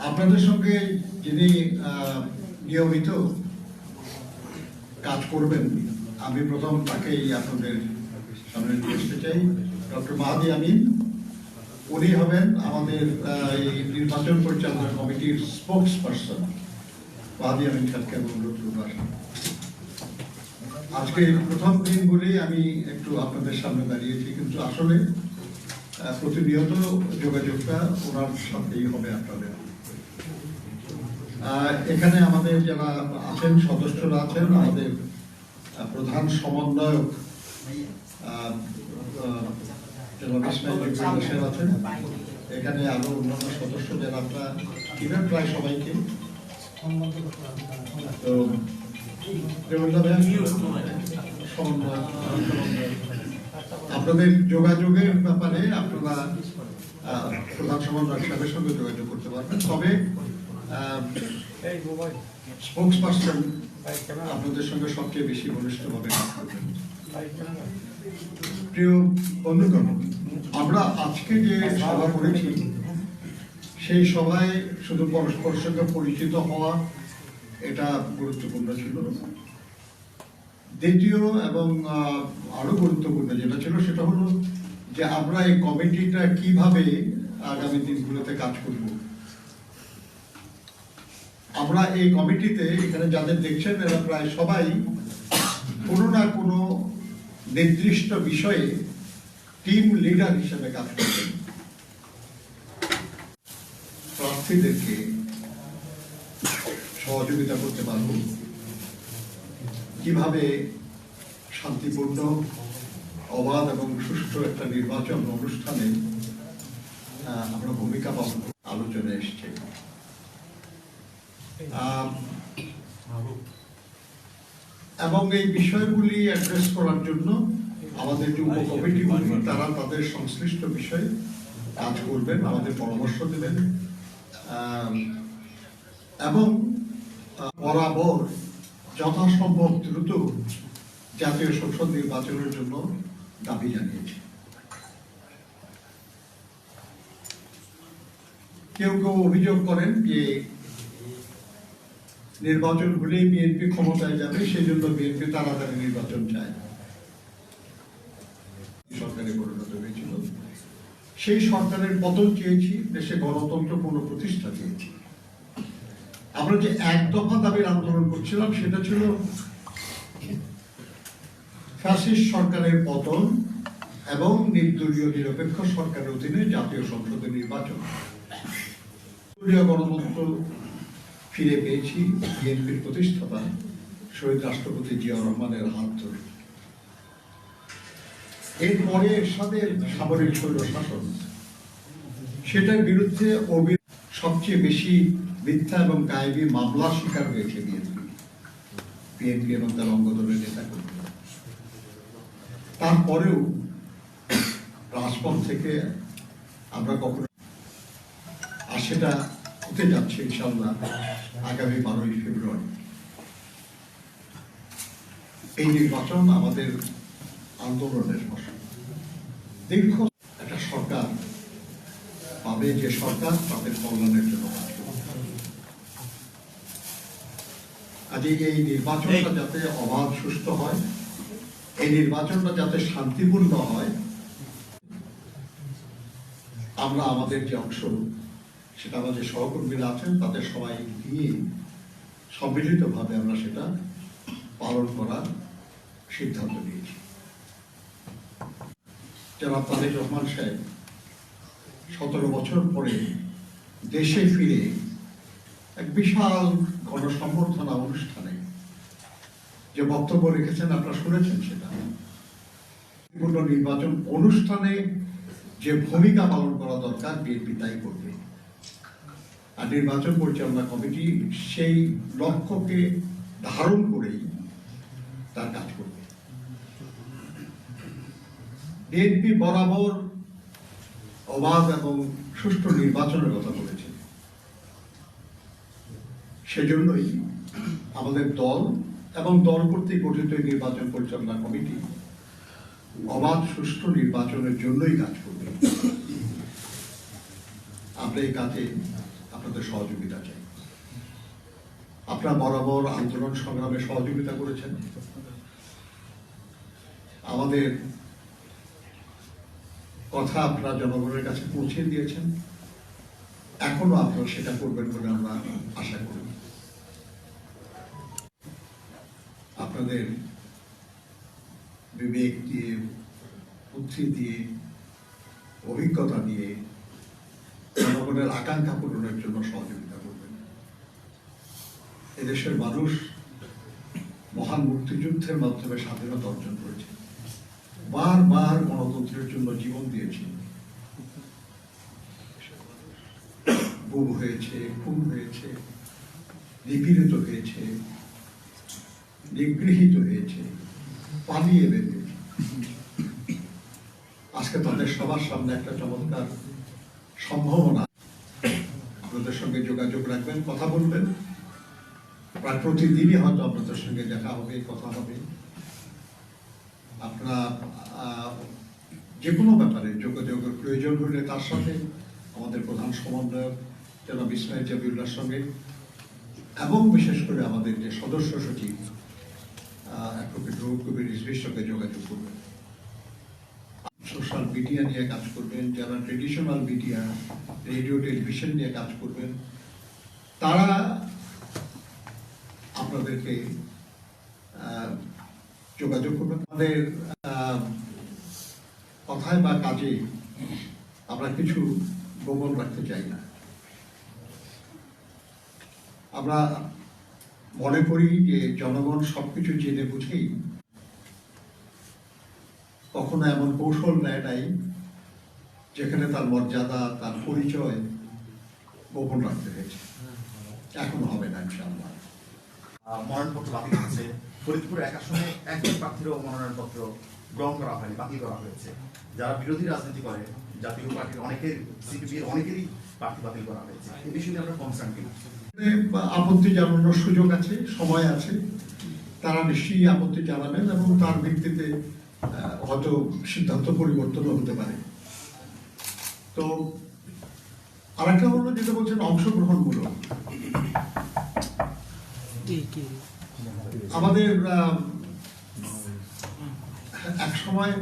আপনাদের সঙ্গে যিনি নিয়মিত কাজ করবেন, আমি প্রথম তাকেই আপনাদের সামনে নিয়ে আসতে চাই। ডক্টর মাহাদি আমিন, উনি হবেন আমাদের এই নির্বাচন পরিচালনা কমিটির স্পোক্স পার্সন। মাহাদি আমিন সাহেবকে অনুরোধ করব। আজকে প্রথম দিন বলে আমি একটু আপনাদের সামনে দাঁড়িয়েছি, কিন্তু আসলে প্রতিনিয়ত যোগাযোগটা ওনার সাথেই হবে আপনাদের। এখানে আমাদের যারা আছেন, সদস্যরা আছেন, আমাদের প্রধান সমন্বয়ক আছেন, এখানে আরো অন্যান্য সদস্য যারা আপনারা চিনেন প্রায় সবাইকে। তো আপনাদের যোগাযোগের ব্যাপারে আপনারা প্রধান সমন্বয়ক সাহেবের সঙ্গে যোগাযোগ করতে পারবেন। তবে স্পোক্স পার্সন আপনাদের সঙ্গে সবচেয়ে বেশি ঘনিষ্ঠভাবে কাজ করবেন। প্রিয় বন্ধুগণ, আমরা আজকে যে সভা করেছি সেই সভায় শুধু পরস্পরের সঙ্গে পরিচিত হওয়া এটা গুরুত্বপূর্ণ ছিল। দ্বিতীয় এবং আরো গুরুত্বপূর্ণ যেটা ছিল সেটা হলো যে আমরা এই কমিটিটা কিভাবে আগামী দিনগুলোতে কাজ করব। আমরা এই কমিটিতে এখানে যাদের দেখছেন এরা প্রায় সবাই কোনো না কোনো নির্দিষ্ট বিষয়ে টিম লিডার হিসেবে কাজ করবেন। প্রার্থীদেরকে সহযোগিতা করতে পারব, কিভাবে শান্তিপূর্ণ, অবাধ এবং সুষ্ঠু একটা নির্বাচন অনুষ্ঠানে আমরা ভূমিকা পালন আলোচনা এসছে। এবং এই বিষয়গুলি অ্যাড্রেস করার জন্য আমাদের যে উপকমিটিগুলি তারা তাদের সংশ্লিষ্ট বিষয়ে কাজ করবেন, আমাদের পরামর্শ দেবেন এবং বরাবর যথাসম্ভব দ্রুত জাতীয় সংসদ নির্বাচনের জন্য দাবি জানিয়েছে। কেউ কেউ অভিযোগ করেন যে নির্বাচন হলেই বিএনপি ক্ষমতায় যাবে, সেই জন্য বিএনপি তাড়াতাড়ি নির্বাচন চায়। সরকারে পরিণত হয়েছিল, সেই সরকারের পতন চেয়েছি, দেশে গণতন্ত্র পুনঃপ্রতিষ্ঠা চেয়েছি। আমরা যে এক দফা দাবির আন্দোলন করছিলাম সেটা ছিল ফ্যাসিস্ট সরকারের পতন এবং নির্দলীয় নিরপেক্ষ সরকারের অধীনে জাতীয় সংসদের নির্বাচন। দলীয় গণতন্ত্র ফিরে পেয়েছি বিএনপির প্রতিষ্ঠাতা শহীদ রাষ্ট্রপতি জিয়াউর রহমানের হাত ধরে। এরপরে এরশাদের সামরিক স্বৈর শাসন, সেটার বিরুদ্ধে সবচেয়ে বেশি মিথ্যা এবং গায়েবী মামলার শিকার হয়েছে বিএনপি এবং তার অঙ্গদলের নেতাকর্মী। তারপরেও রাজপথ থেকে আমরা কখনো, আর সেটা হতে যাচ্ছে ইনশাআল্লাহ আগামী 12ই ফেব্রুয়ারি। এই নির্বাচন আমাদের আন্দোলনের ফসল। দীর্ঘ একটা সরকার পাবে, যে সরকার তাদের কল্যাণের জন্য কাজ করবে। কাজে এই নির্বাচনটা যাতে অবাধ সুস্থ হয়, এই নির্বাচনটা যাতে শান্তিপূর্ণ হয়, আমরা আমাদের যে অংশ সেটা আমাদের সহকর্মীরা আছেন তাদের সবাই নিয়ে সম্মিলিতভাবে আমরা সেটা পালন করার সিদ্ধান্ত নিয়েছি। জনাব তারেক রহমান সাহেব 17 বছর পরে দেশে ফিরে এক বিশাল গণসম্বর্ধনা অনুষ্ঠানে যে বক্তব্য রেখেছেন আপনারা শুনেছেন, সেটা পূর্ণ নির্বাচন অনুষ্ঠানে যে ভূমিকা পালন করা দরকার বিএনপি তাই করবে। আর নির্বাচন পরিচালনা কমিটি সেই লক্ষ্যকে ধারণ করেই তার কাজ করবে। বিএনপি বরাবর অবাধ এবং সুষ্ঠু নির্বাচনের কথা বলেছে। সেজন্যই আমাদের দল এবং দল কর্তৃক গঠিত নির্বাচন পরিচালনা কমিটি অবাধ সুষ্ঠু নির্বাচনের জন্যই কাজ করবে। আমরা এই কাজে আপনাদের সহযোগিতা চাই। আপনারা বরাবর আন্দোলন সংগ্রামে সহযোগিতা করেছেন, আমাদের কথা আপনারা জনগণের কাছে পৌঁছে দিয়েছেন, এখনো আপনারা সেটা করবেন বলে আমরা আশা করি। আপনাদের বিবেক দিয়ে, বুদ্ধি দিয়ে, অভিজ্ঞতা দিয়ে জনগণের আকাঙ্ক্ষা পূরণের জন্য সহযোগিতা করবেন। এদেশের মানুষ মহান মুক্তিযুদ্ধের মাধ্যমে স্বাধীনতা অর্জন করেছে, বারবার গণতন্ত্রের জন্য জীবন দিয়েছে, গুম হয়েছে, খুন হয়েছে, নিপীড়িত হয়েছে, নিগৃহীত হয়েছে, পালিয়ে বেরিয়েছে। আজকে তাদের সবার সামনে একটা চমৎকার সম্ভাবনা। আপনাদের সঙ্গে যোগাযোগ রাখবেন, কথা বলবেন, প্রায় প্রতিদিনই হয়তো আপনাদের সঙ্গে দেখা হবে, কথা হবে। আপনারা যে কোনো ব্যাপারে যোগাযোগের প্রয়োজন হলে তার সাথে আমাদের প্রধান সমন্বয়ক জনাব ইসমাইল জাবিউল্লাহর সঙ্গে এবং বিশেষ করে আমাদের যে সদস্য সচিব অ্যাডভোকেট রুহুল কবির রিজভীর সঙ্গে যোগাযোগ করবেন। সোশ্যাল মিডিয়া নিয়ে কাজ করবেন, যারা ট্রেডিশনাল মিডিয়া, রেডিও, টেলিভিশন নিয়ে কাজ করবেন, তারা আপনাদেরকে যোগাযোগ করবেন। আমাদের কথায় বা কাজে আমরা কিছু গোপন রাখতে চাই না। আমরা মনে করি যে জনগণ সবকিছু জেনে বুঝেই কখনো এমন কৌশল নেয় নাই যেখানে তার মর্যাদা, তার পরিচয় গোপন রাখতে হয়েছে। এখনো হবে না ইনশাআল্লাহ। মনোনয়নপত্র বাতিল হচ্ছে, ফরিদপুর এক আসনে একজন প্রার্থীরও মনোনয়নপত্র গ্রহণ করা হয়নি, বাতিল করা হয়েছে। যারা বিরোধী রাজনীতি করে, জাতীয় পার্টির অনেকের, সিপিবির অনেকেরই প্রার্থী বাতিল করা হয়েছে। এই বিষয়ে আমরা কনসার্ন কিনা? আপত্তি জানানোর সুযোগ আছে, সময় আছে, তারা নিশ্চয়ই আপত্তি জানাবেন এবং তার ভিত্তিতে হয়তো সিদ্ধান্ত পরিবর্তনও হতে পারে। তো আরেকটা হলো যেটা বলছেন অংশগ্রহণমূলক। আমাদের এক সময়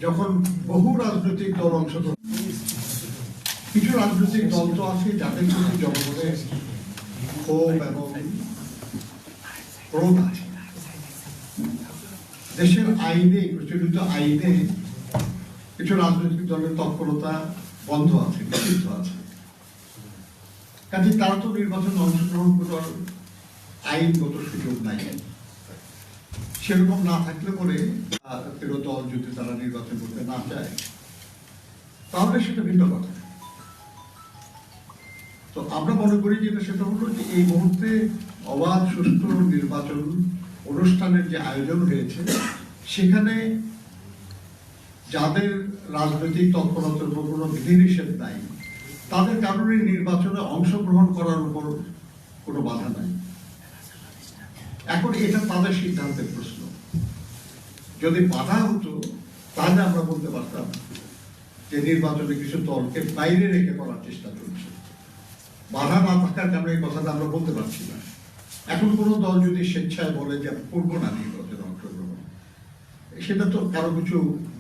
যখন বহু রাজনৈতিক দল অংশগ্রহণ, কিছু রাজনৈতিক দল তো আছে যাদের প্রতি জনগণের ক্ষোভ এবং ক্রোধ আছে। দেশের আইনে, প্রচলিত আইনে কিছু রাজনৈতিক দলের তৎপরতা বন্ধ আছে, নিষিদ্ধ আছে। কাজে তারা তো নির্বাচনে অংশগ্রহণ করার আইনগত সুযোগ নাই। সেরকম না থাকলে পরে কোনো দল যদি তারা নির্বাচন করতে না চায় তাহলে সেটা ভিন্ন কথা। তো আমরা মনে করি যেটা সেটা হলো যে এই মুহূর্তে অবাধ সুষ্ঠু নির্বাচন অনুষ্ঠানের যে আয়োজন হয়েছে সেখানে যাদের রাজনৈতিক তৎপরতার উপর কোনো বিধিনিষেধ নাই, তাদের কারণে নির্বাচনে অংশগ্রহণ করার উপর কোনো বাধা নাই। এখন এটা তাদের সিদ্ধান্তের প্রশ্ন। যদি বাধা হতো তাহলে আমরা বলতে পারতাম যে নির্বাচনে কিছু দলকে বাইরে রেখে করার চেষ্টা চলছে। বাধা না থাকার কারণে এই কথাটা আমরা বলতে পারছি না। এখন কোনো দল যদি স্বেচ্ছায় বলে যে আমি করবো না নির্বাচনে অংশগ্রহণ, সেটা তো কারো কিছু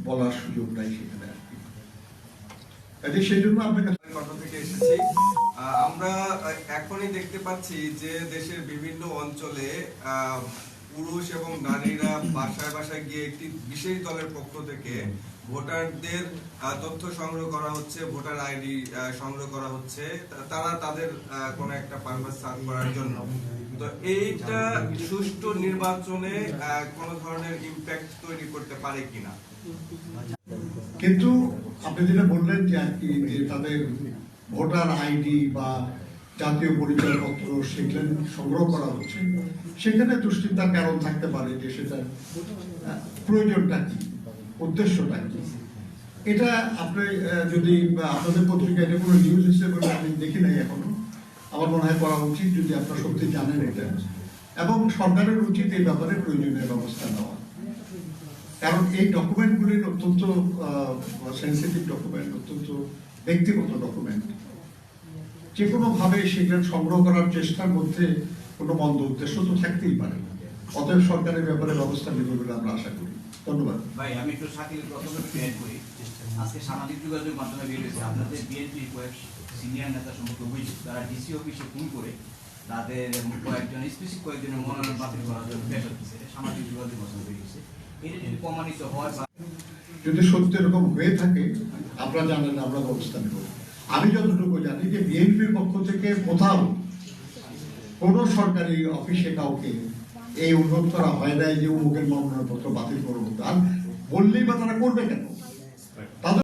বলার সুযোগ নাই সেখানে আর কি। কাজে সেই জন্য আপনাকে থেকে এসেছি। আমরা এখনই দেখতে পাচ্ছি যে দেশের বিভিন্ন অঞ্চলে পুরুষ এবং নারীরা বাসায় বাসায় গিয়ে একটি বিশেষ দলের পক্ষ থেকে ভোটারদের তথ্য সংগ্রহ করা হচ্ছে, ভোটার আইডি সংগ্রহ করা হচ্ছে, তারা তাদের কোনো একটা পারপাস সার্ভ করার জন্য। তো এইটা সুষ্ঠু নির্বাচনে কোনো ধরনের ইমপ্যাক্ট তৈরি করতে পারে কিনা? কিন্তু আপনি যেটা বললেন যে আর কি তাদের ভোটার আইডি বা জাতীয় পরিচয়পত্র সেখানে সংগ্রহ করা হচ্ছে, সেখানে দুশ্চিন্তার কারণ থাকতে পারে যে সেটা প্রয়োজনটা কি, উদ্দেশ্যটা কি। এটা আপনি যদি আপনাদের পত্রিকায় এটা কোনো নিউজ হিসেবে আমি দেখি নাই এখনো, আমার মনে হয় করা উচিত যদি আপনারা সত্যি জানেন এটা, এবং সরকারের উচিত এই ব্যাপারে প্রয়োজনীয় ব্যবস্থা নেওয়া। কারণ এই ডকুমেন্টগুলি অত্যন্ত সেন্সিটিভ ডকুমেন্ট, অত্যন্ত ব্যক্তিগত ডকুমেন্ট। যে কোনোভাবে সেগুলো সংগ্রহ করার চেষ্টার মধ্যে কোনো মন্দ উদ্দেশ্য তো থাকতেই পারে। অতএব সরকারের ব্যাপারে ব্যবস্থা নেবে বলে আমরা আশা করি। ধন্যবাদ। ভাই আমি একটু শাকিলের প্রথমে ক্লিয়ার করি। আজকে সামাজিক যোগাযোগ মাধ্যমে বের হয়েছে আপনাদের বিএনপির কয়েক সিনিয়র নেতা সম্পর্কে অভিযোগ তারা ডিসি অফিসে ফোন করে তাদের কয়েকজন স্পেসিফিক কয়েকজনের মনোনয়ন বাতিল করার জন্য প্রেশার দিচ্ছে। সামাজিক যোগাযোগ মাধ্যমে বের হয়েছে। এটা যদি প্রমাণিত হয় বা যদি সত্যি এরকম হয়ে থাকে আপনারা জানেন আমরা ব্যবস্থা নেব। আমি যতটুকু জানি যে বিএনপির পক্ষ থেকে কোথাও কোন সরকারি অফিসে কাউকে এই অনুরোধ করা হয় নাই যে অমুকের মনোনয়নপত্র বাতিল করবো। আর বললেই বা তারা করবে কেন? তাদের